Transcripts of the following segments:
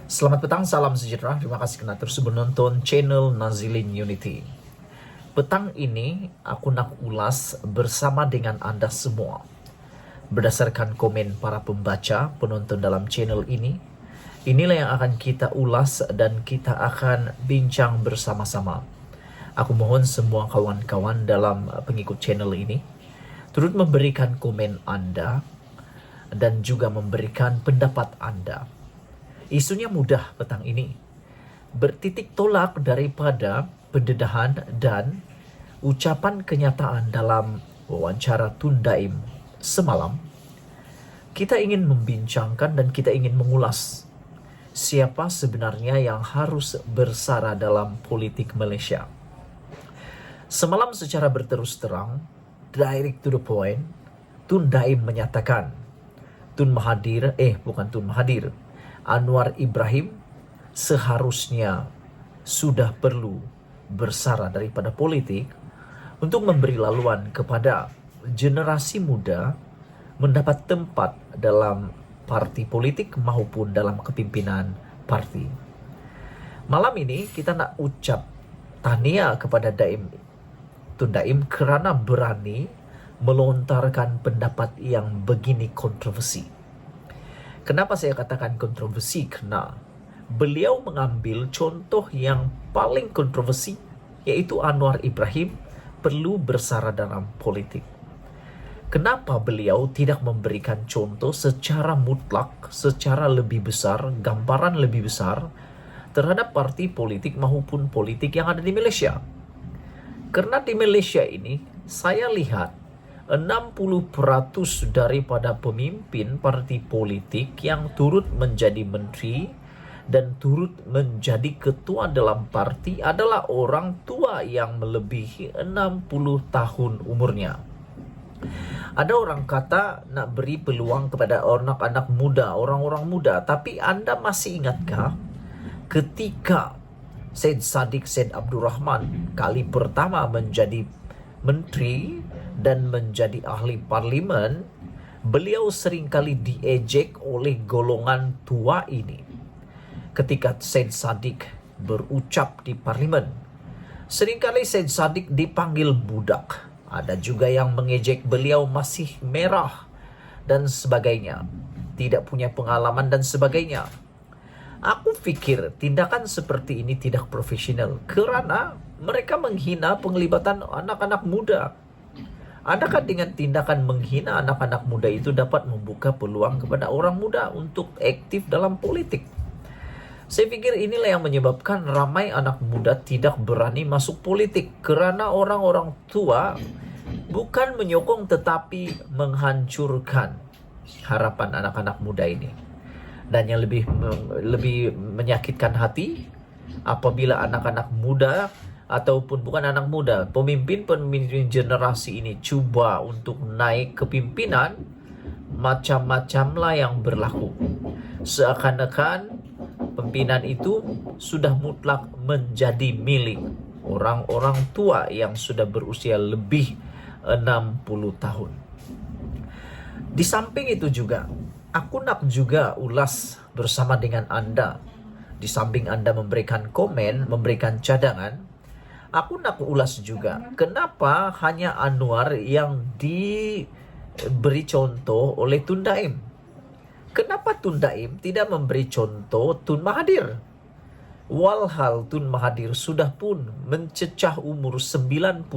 Selamat petang, salam sejahtera. Terima kasih karena terus menonton channel Nazilin Unity. Petang ini aku nak ulas bersama dengan Anda semua. Berdasarkan komen para pembaca, penonton dalam channel ini, inilah yang akan kita ulas dan kita akan bincang bersama-sama. Aku mohon semua kawan-kawan dalam pengikut channel ini turut memberikan komen Anda dan juga memberikan pendapat Anda. Isunya mudah petang ini, bertitik tolak daripada pendedahan dan ucapan kenyataan dalam wawancara Tun Daim semalam. Kita ingin membincangkan dan kita ingin mengulas siapa sebenarnya yang harus bersara dalam politik Malaysia. Semalam secara berterus terang, direct to the point, Tun Daim menyatakan Anwar Ibrahim seharusnya sudah perlu bersara daripada politik untuk memberi laluan kepada generasi muda mendapat tempat dalam parti politik maupun dalam kepimpinan parti. Malam ini kita nak ucap tahniah kepada Tun Daim kerana berani melontarkan pendapat yang begini kontroversi. Kenapa saya katakan kontroversi? Karena beliau mengambil contoh yang paling kontroversi, yaitu Anwar Ibrahim perlu bersara dalam politik. Kenapa beliau tidak memberikan contoh secara mutlak, secara lebih besar, gambaran lebih besar terhadap parti politik maupun politik yang ada di Malaysia? Karena di Malaysia ini, saya lihat 60% daripada pemimpin parti politik yang turut menjadi menteri dan turut menjadi ketua dalam parti adalah orang tua yang melebihi 60 tahun umurnya. Ada orang kata nak beri peluang kepada anak-anak muda, orang-orang muda. Tapi Anda masih ingatkah ketika Syed Saddiq Syed Abdul Rahman kali pertama menjadi menteri dan menjadi ahli parlimen, beliau seringkali diejek oleh golongan tua ini. Ketika Syed Saddiq berucap di parlimen, seringkali Syed Saddiq dipanggil budak. Ada juga yang mengejek beliau masih merah dan sebagainya, tidak punya pengalaman dan sebagainya. Aku pikir tindakan seperti ini tidak profesional kerana mereka menghina penglibatan anak-anak muda. Adakah dengan tindakan menghina anak-anak muda itu dapat membuka peluang kepada orang muda untuk aktif dalam politik? Saya pikir inilah yang menyebabkan ramai anak muda tidak berani masuk politik kerana orang-orang tua bukan menyokong tetapi menghancurkan harapan anak-anak muda ini. Dan yang lebih menyakitkan hati apabila anak-anak muda ataupun bukan anak muda, pemimpin generasi ini cuba untuk naik kepimpinan, macam-macamlah yang berlaku. Seakan-akan pimpinan itu sudah mutlak menjadi milik orang-orang tua yang sudah berusia lebih 60 tahun. Di samping itu juga, aku nak juga ulas bersama dengan Anda. Di samping Anda memberikan komen, memberikan cadangan, aku nak ulas juga kenapa hanya Anwar yang diberi contoh oleh Tun Daim. Kenapa Tun Daim tidak memberi contoh Tun Mahathir? Walhal Tun Mahathir sudah pun mencecah umur 97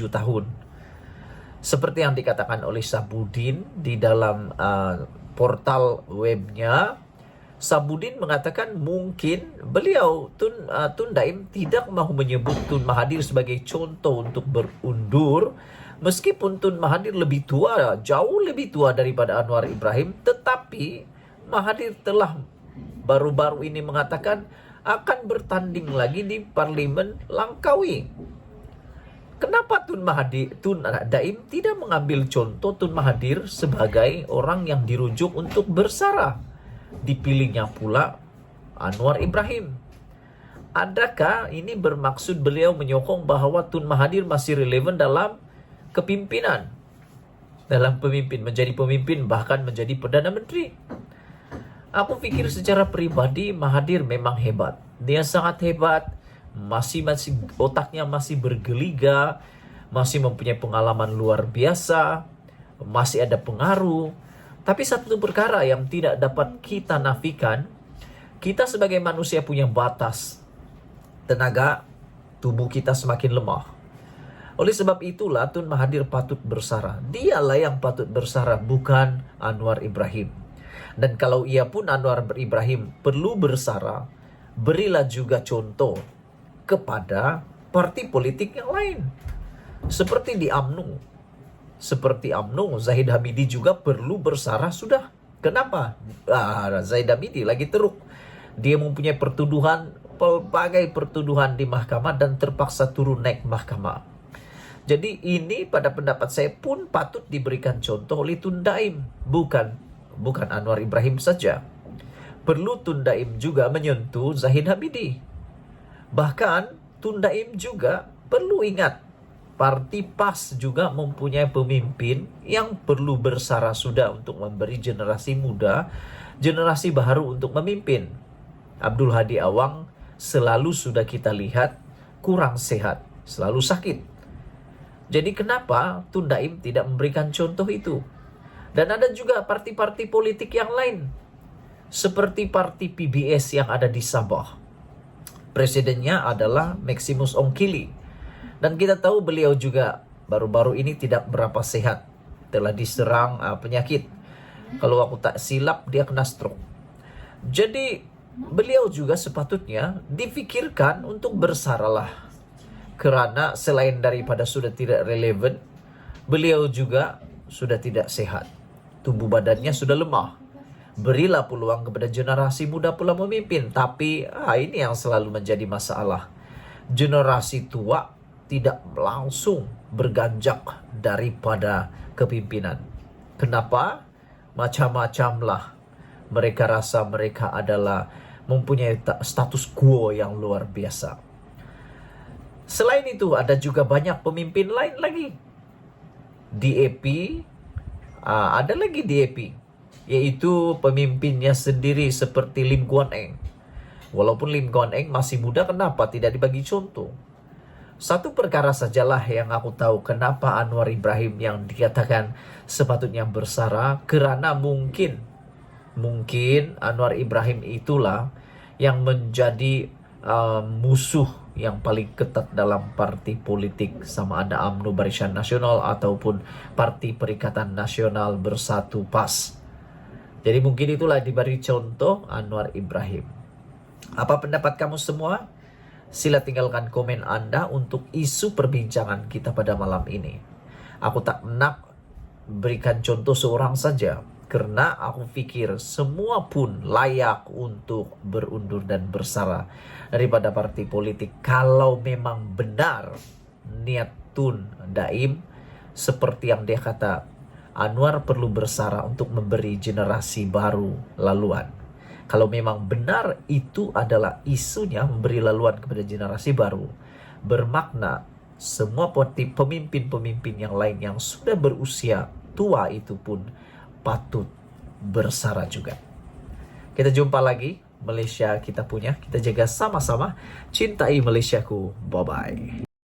tahun. Seperti yang dikatakan oleh Sabudin di dalam portal webnya, Sabudin mengatakan mungkin beliau Tun Daim tidak mahu menyebut Tun Mahathir sebagai contoh untuk berundur, meskipun Tun Mahathir lebih tua, jauh lebih tua daripada Anwar Ibrahim, tetapi Mahathir telah baru-baru ini mengatakan akan bertanding lagi di Parlimen Langkawi. Kenapa Tun Daim tidak mengambil contoh Tun Mahathir sebagai orang yang dirujuk untuk bersara? Dipilihnya pula Anwar Ibrahim. Adakah ini bermaksud beliau menyokong bahawa Tun Mahathir masih relevan dalam kepimpinan? Dalam menjadi pemimpin, bahkan menjadi Perdana Menteri? Aku pikir secara pribadi Mahathir memang hebat. Dia sangat hebat, masih otaknya masih bergeliga, masih mempunyai pengalaman luar biasa, masih ada pengaruh. Tapi satu perkara yang tidak dapat kita nafikan, kita sebagai manusia punya batas. Tenaga tubuh kita semakin lemah. Oleh sebab itulah Tun Mahathir patut bersara. Dialah yang patut bersara, bukan Anwar Ibrahim. Dan kalau ia pun Anwar Ibrahim perlu bersara, berilah juga contoh kepada parti politik yang lain. Seperti di UMNO. Seperti UMNO, Zahid Hamidi juga perlu bersara sudah. Kenapa? Zahid Hamidi lagi teruk. Dia mempunyai pelbagai pertuduhan di mahkamah dan terpaksa turun naik mahkamah. Jadi ini pada pendapat saya pun patut diberikan contoh oleh Tun Daim. Bukan Anwar Ibrahim saja. Perlu Tun Daim juga menyentuh Zahid Hamidi. Bahkan Tun Daim juga perlu ingat, Parti PAS juga mempunyai pemimpin yang perlu bersara sudah untuk memberi generasi muda, generasi baru untuk memimpin. Abdul Hadi Awang selalu sudah kita lihat kurang sehat, selalu sakit. Jadi kenapa Tun Daim tidak memberikan contoh itu? Dan ada juga parti-parti politik yang lain. Seperti parti PBS yang ada di Sabah. Presidennya adalah Maximus Ongkili. Dan kita tahu beliau juga baru-baru ini tidak berapa sehat. Telah diserang penyakit. Kalau aku tak silap dia kena stroke. Jadi beliau juga sepatutnya difikirkan untuk bersaralah. Karena selain daripada sudah tidak relevan, beliau juga sudah tidak sehat. Tubuh badannya sudah lemah. Berilah peluang kepada generasi muda pula memimpin. Tapi ini yang selalu menjadi masalah. Generasi tua tidak langsung berganjak daripada kepimpinan. Kenapa? Macam-macamlah. Mereka rasa mereka adalah mempunyai status quo yang luar biasa. Selain itu ada juga banyak pemimpin lain lagi. DAP, ada lagi DAP, yaitu pemimpinnya sendiri seperti Lim Guan Eng. Walaupun Lim Guan Eng masih muda, kenapa tidak dibagi contoh? Satu perkara sajalah yang aku tahu kenapa Anwar Ibrahim yang dikatakan sepatutnya bersara, karena mungkin Anwar Ibrahim itulah yang menjadi musuh yang paling ketat dalam parti politik, sama ada UMNO Barisan Nasional ataupun Parti Perikatan Nasional Bersatu PAS. Jadi mungkin itulah diberi contoh Anwar Ibrahim. Apa pendapat kamu semua? Sila tinggalkan komen Anda untuk isu perbincangan kita pada malam ini. Aku tak nak berikan contoh seorang saja, karena aku pikir semua pun layak untuk berundur dan bersara daripada parti politik. Kalau memang benar niat Tun Daim seperti yang dia kata, Anwar perlu bersara untuk memberi generasi baru laluan. Kalau memang benar itu adalah isunya memberi laluan kepada generasi baru, bermakna semua pemimpin-pemimpin yang lain yang sudah berusia tua itu pun patut bersara juga. Kita jumpa lagi. Malaysia kita punya. Kita jaga sama-sama. Cintai Malaysiaku. Bye-bye.